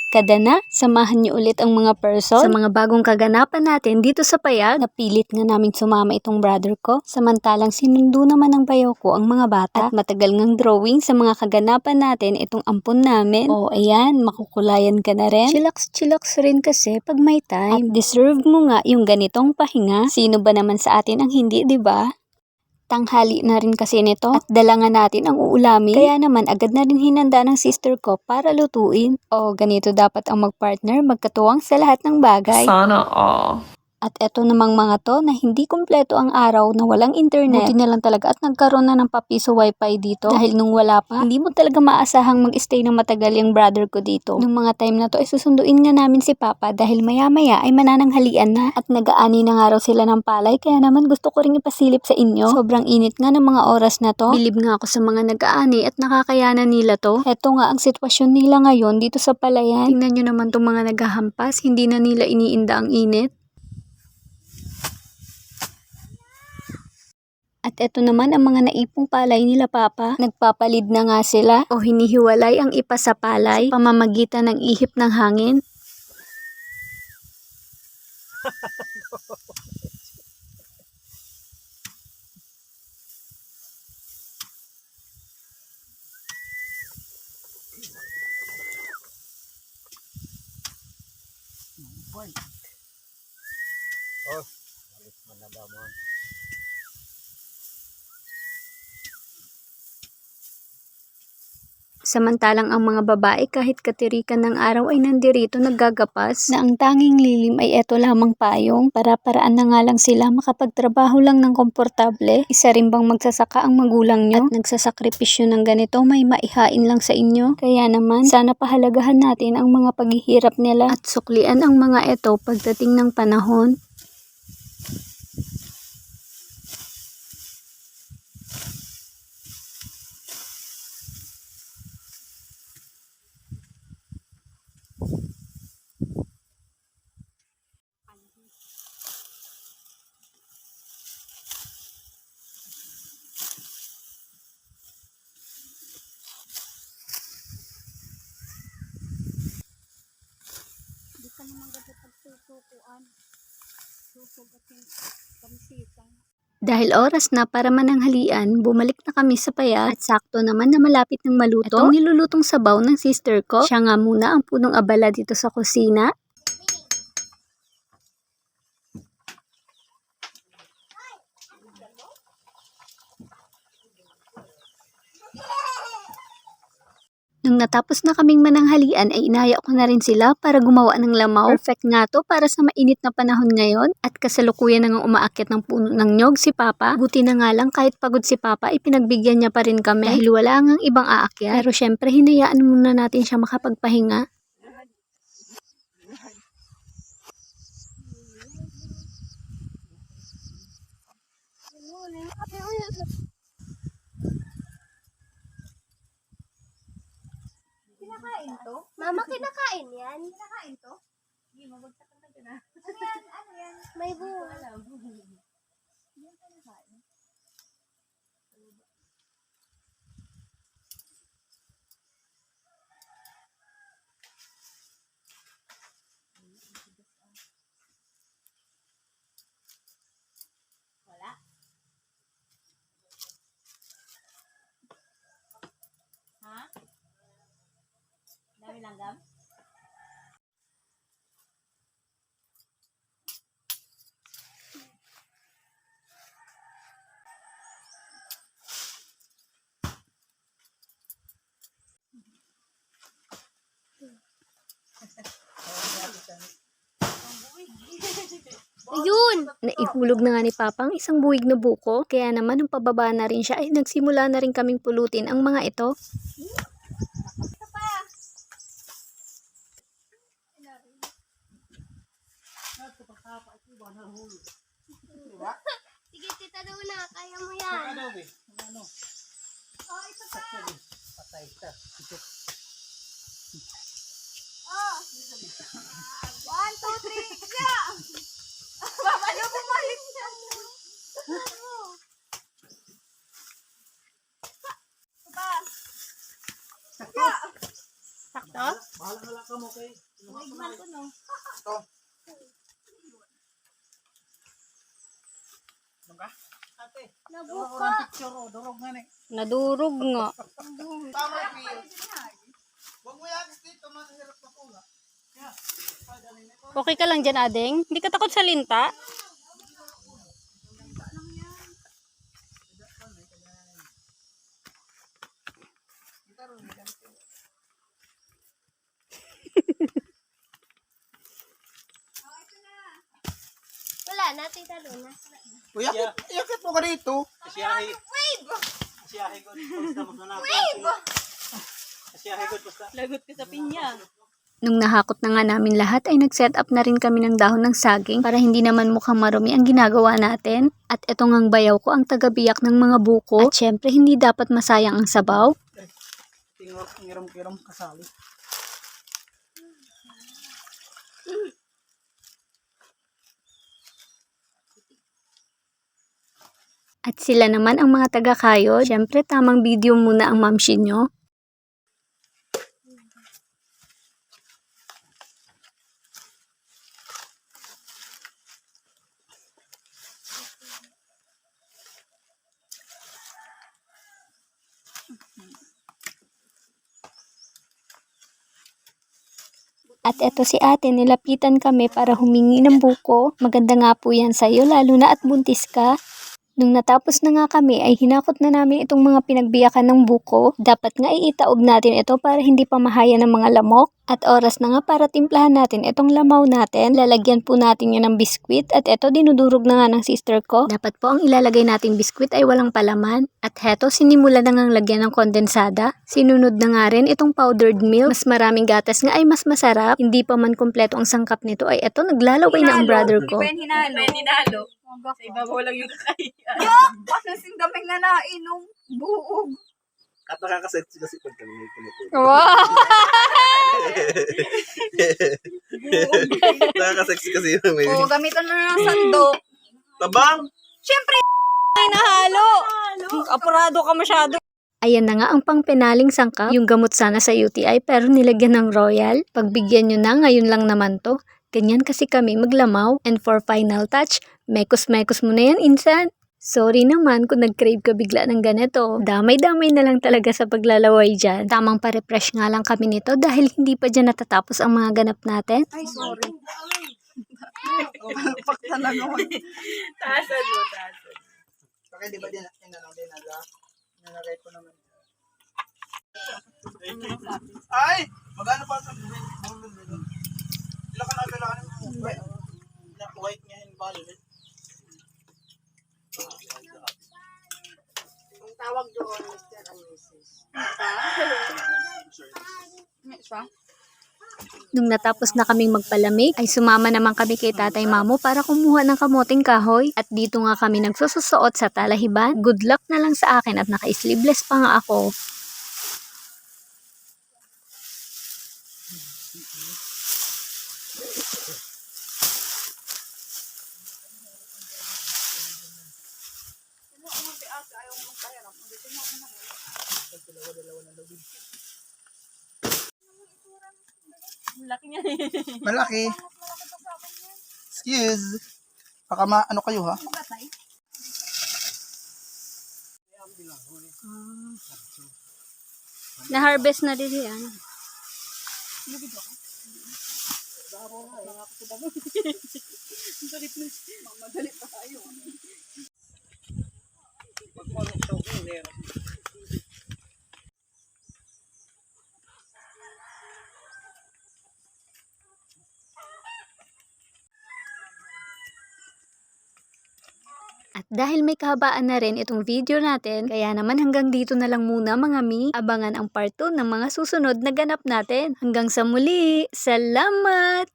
Kadana, samahan niyo ulit ang mga person sa mga bagong kaganapan natin dito sa Payag. Napilit nga naming sumama itong brother ko, samantalang sinundo naman ng bayaw ko ang mga bata. At matagal ngang drawing sa mga kaganapan natin itong ampon namin. O ayan, makukulayan ka na rin. Chillax rin kasi pag may time. At deserve mo nga yung ganitong pahinga. Sino ba naman sa atin ang hindi, 'di ba? Tanghali na rin kasi nito at dala nga natin ang uulamin. Kaya naman agad na rin hinanda ng sister ko para lutuin. O ganito dapat ang magpartner, magkatuwang sa lahat ng bagay. Sana all. At eto namang mga to na hindi kumpleto ang araw na walang internet. Buti na lang talaga at nagkaroon na ng papiso wifi dito. Dahil nung wala pa, hindi mo talaga maasahang mag-stay ng matagal yung brother ko dito. Nung mga time na to ay susunduin nga namin si Papa dahil maya-maya ay manananghalian na. At nag-aani na nga raw sila ng palay kaya naman gusto ko ring ipasilip sa inyo. Sobrang init nga ng mga oras na to. Bilib nga ako sa mga nag-aani at nakakayanan nila to. Eto nga ang sitwasyon nila ngayon dito sa palayan. Tingnan nyo naman tong mga naghahampas, hindi na nila iniinda ang init. At eto naman ang mga naipong palay nila Papa. Nagpapalid na nga sila o hinihiwalay ang ipa sa palay sa pamamagitan ng ihip ng hangin. Samantalang ang mga babae kahit katirikan ng araw ay nandirito naggagapas na ang tanging lilim ay eto lamang payong. Para-paraan na nga lang sila makapagtrabaho lang ng komportable. Isa rin bang magsasaka ang magulang nyo at nagsasakripisyo ng ganito may maihain lang sa inyo. Kaya naman sana pahalagahan natin ang mga paghihirap nila at suklian ang mga eto pagdating ng panahon. Dahil oras na para mananghalian, bumalik na kami sa Payag at sakto naman na malapit ng maluto. Itong nilulutong sabaw ng sister ko, siya nga muna ang punong abala dito sa kusina. Nung natapos na kaming mananghalian ay inaya ko na rin sila para gumawa ng lamaw. Perfect nga to para sa mainit na panahon ngayon at kasalukuyan na nga umaakyat ng puno ng nyog si Papa. Buti na nga lang kahit pagod si Papa ay pinagbigyan niya pa rin kami dahil wala ngang ibang aakyat. Pero syempre hinayaan muna natin siya makapagpahinga. Kinakain to? Mama, kinakain yan? Kinakain to? Hindi, mabagsakan na gana. Ano yan? Ano yan? May bunga. Yan kinakain. Wala. Ha? Dami langgam? Ayun! Naihulog na nga ni Papa ang isang buwig na buko. Kaya naman nung pababa na rin siya ay nagsimula na rin kaming pulutin ang mga ito. Sige, tita Luna, kaya mo yan. Oh, ito pa. Oh. 1, 2, 3, go! Paano bumalik siya? Sakto? Bahala ka mo kay. Nagman ko no. Ito. Ano ka? Ate. Nabuka. Picture o. Durog nga ni. Nadurog nga. Tama yung Huwag mo yan. Dito mahirap na pula. Kaya. Okay ka lang dyan, Adeng? Hindi ka takot sa linta? Wala na, tita Luna. Uy, yakit mo ka dito. Asiyahe. Wave! Asiyahe ko. Basta mo na. Wave! Asiyahe ko. Basta. Lagot ka sa pinya. Nung nahakot na nga namin lahat ay nag-set up na rin kami ng dahon ng saging para hindi naman mukhang marumi ang ginagawa natin. At etong ang bayaw ko ang tagabiyak ng mga buko. At syempre hindi dapat masayang ang sabaw. Tingor, ngiram-kiram kasali. At sila naman ang mga taga-kayod. Syempre tamang video muna ang mamshi nyo. At eto si ate, nilapitan kami para humingi ng buko. Maganda nga po yan sa'yo, lalo na at buntis ka. Nung natapos na nga kami ay hinakot na namin itong mga pinagbiyakan ng buko. Dapat nga iitaob natin ito para hindi pa mahaya ng mga lamok. At oras na nga para timplahan natin itong lamaw natin. Lalagyan po natin yun ng biskwit at ito dinudurog na nga ng sister ko. Dapat po ang ilalagay nating biskwit ay walang palaman. At heto sinimula na ngang lagyan ng kondensada. Sinunod na nga rin itong powdered milk. Mas maraming gatas nga ay mas masarap. Hindi pa man kumpleto ang sangkap nito ay eto naglalaway na ang brother ko. Hinalo. Sa ibabaw lang yung kaya. Paano sing daming na nainom? Buog. At nakakasexy kasi pag kami may pinupulo. Wow! Nakakasexy kasi yung may... O, gamitan mo na ng sando. Tabang! Siyempre, Nahalo! Apurado ka masyado. Ayan na nga ang pangpenaling sangkap. Yung gamot sana sa UTI pero nilagyan ng royal. Pagbigyan nyo na, ngayon lang naman to. Ganyan kasi kami maglamaw. And for final touch, mekos-mekos mo na yan, insan. Sorry naman kung nag-crave ka bigla ng ganito. Damay-damay na lang talaga sa paglalaway dyan. Tamang pa-refresh nga lang kami nito dahil hindi pa dyan natatapos ang mga ganap natin. ay, sorry. Pakta na naman. Tasan mo, tasan. Bakit di ba din nalagay ko naman. Ay! Magano pa sa bulol. Ilan ka nagalakan mo? White niya yung balo. Ang tawag doon, Mr. and Mrs. Isa? Nung natapos na kaming magpalamig, ay sumama naman kami kay Tatay Mamo para kumuha ng kamoting kahoy. At dito nga kami nagsususuot sa talahiban. Good luck na lang sa akin at naka-sleeveless pa nga ako. Laki niya. Malaki. Excuse. Baka ano kayo ha? Magatay. Na-harvest na din yan. Madali pa tayo. At dahil may kahabaan na rin itong video natin, kaya naman hanggang dito na lang muna mga mi. Abangan ang part 2 ng mga susunod na ganap natin. Hanggang sa muli, salamat!